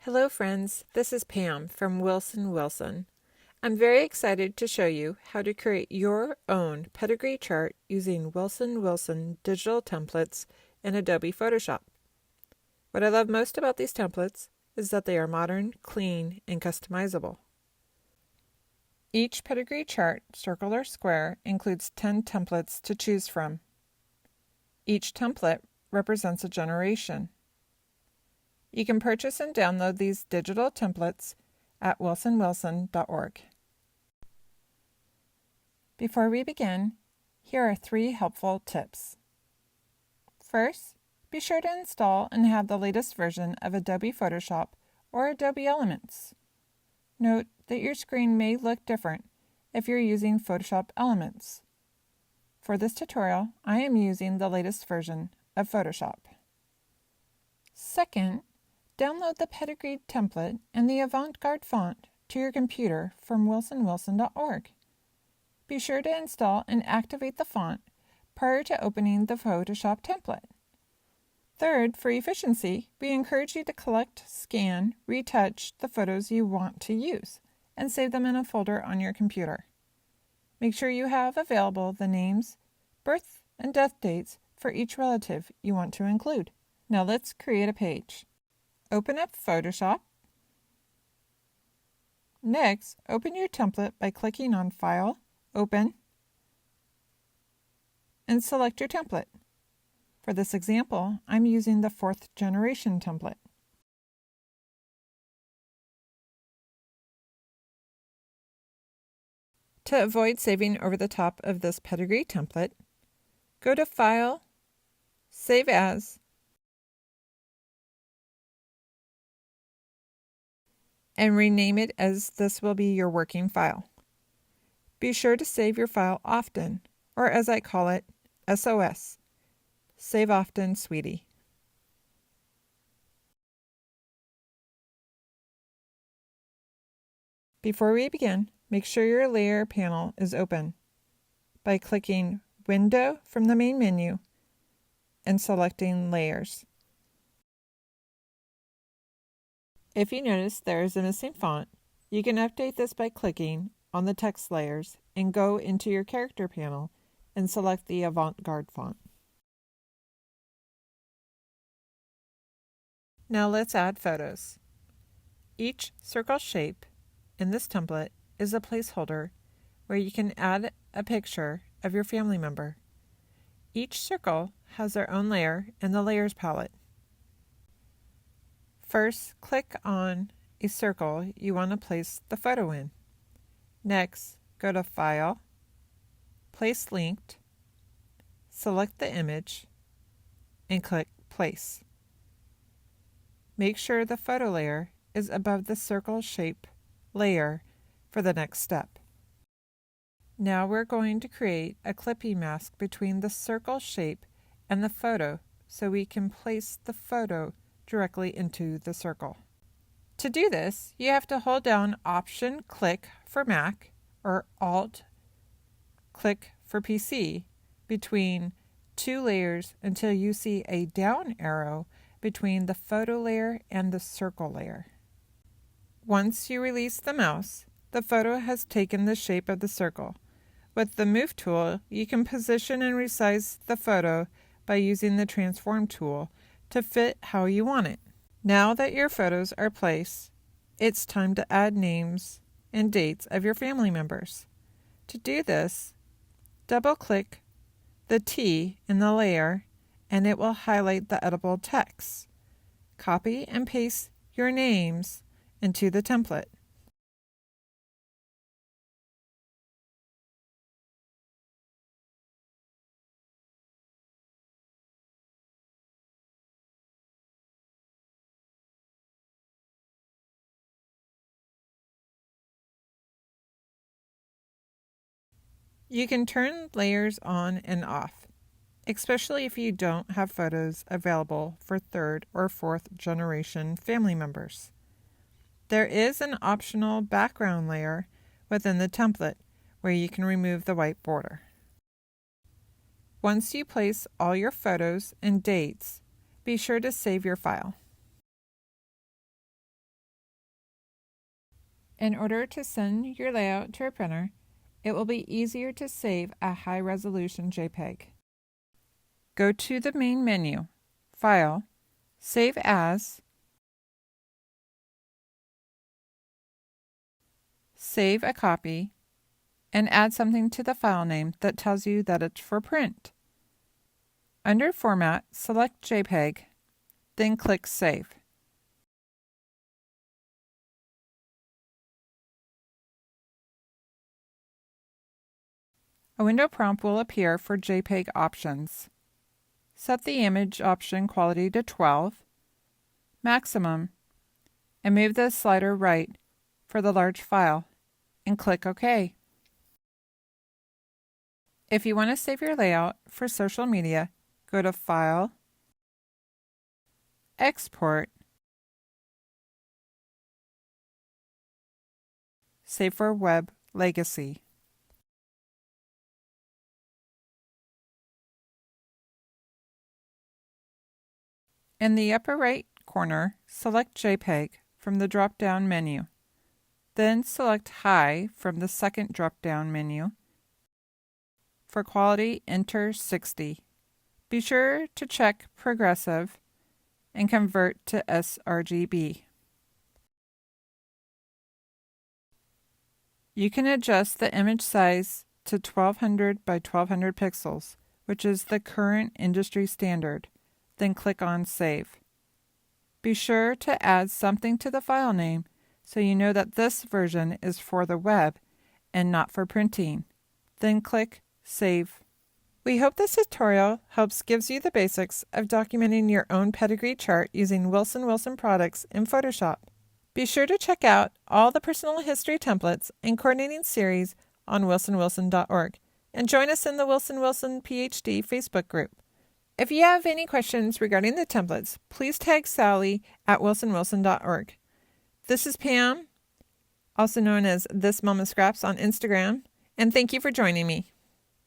Hello friends, this is Pam from Wilson Wilson. I'm very excited to show you how to create your own pedigree chart using Wilson Wilson digital templates in Adobe Photoshop. What I love most about these templates is that they are modern, clean, and customizable. Each pedigree chart, circle or square, includes 10 templates to choose from. Each template represents a generation. You can purchase and download these digital templates at wilsonwilson.org. Before we begin, here are 3 helpful tips. First, be sure to install and have the latest version of Adobe Photoshop or Adobe Elements. Note that your screen may look different if you're using Photoshop Elements. For this tutorial, I am using the latest version of Photoshop. Second, download the Pedigree template and the avant-garde font to your computer from wilsonwilson.org. Be sure to install and activate the font prior to opening the Photoshop template. Third, for efficiency, we encourage you to collect, scan, retouch the photos you want to use, and save them in a folder on your computer. Make sure you have available the names, birth, and death dates for each relative you want to include. Now let's create a page. Open up Photoshop. Next, open your template by clicking on File, Open, and select your template. For this example, I'm using the 4th generation template. To avoid saving over the top of this pedigree template, go to File, Save As, and rename it as this will be your working file. Be sure to save your file often, or as I call it, SOS. Save often, sweetie. Before we begin, make sure your layer panel is open by clicking Window from the main menu and selecting Layers. If you notice there is a missing font, you can update this by clicking on the text layers and go into your character panel and select the avant-garde font. Now let's add photos. Each circle shape in this template is a placeholder where you can add a picture of your family member. Each circle has their own layer in the Layers palette. First, click on a circle you want to place the photo in. Next, go to File, Place Linked, select the image, and click Place. Make sure the photo layer is above the circle shape layer for the next step. Now we're going to create a clipping mask between the circle shape and the photo so we can place the photo directly into the circle. To do this, you have to hold down Option-Click for Mac or Alt-Click for PC between 2 layers until you see a down arrow between the photo layer and the circle layer. Once you release the mouse, the photo has taken the shape of the circle. With the Move tool, you can position and resize the photo by using the Transform tool to fit how you want it. Now that your photos are placed, it's time to add names and dates of your family members. To do this, double-click the T in the layer and it will highlight the editable text. Copy and paste your names into the template. You can turn layers on and off, especially if you don't have photos available for 3rd or 4th generation family members. There is an optional background layer within the template where you can remove the white border. Once you place all your photos and dates, be sure to save your file. In order to send your layout to a printer, it will be easier to save a high-resolution JPEG. Go to the main menu, File, Save As, save a copy, and add something to the file name that tells you that it's for print. Under Format, select JPEG, then click Save. A window prompt will appear for JPEG options. Set the image option quality to 12, maximum, and move the slider right for the large file, and click OK. If you want to save your layout for social media, go to File, Export, Save for Web Legacy. In the upper right corner, select JPEG from the drop-down menu. Then select High from the second drop-down menu. For quality, enter 60. Be sure to check Progressive and convert to sRGB. You can adjust the image size to 1200 by 1200 pixels, which is the current industry standard. Then click on Save. Be sure to add something to the file name so you know that this version is for the web and not for printing. Then click Save. We hope this tutorial gives you the basics of documenting your own pedigree chart using Wilson Wilson products in Photoshop. Be sure to check out all the personal history templates and coordinating series on wilsonwilson.org and join us in the Wilson Wilson PhD Facebook group. If you have any questions regarding the templates, please tag Sally at wilsonwilson.org. This is Pam, also known as This Moment Scraps on Instagram, and thank you for joining me.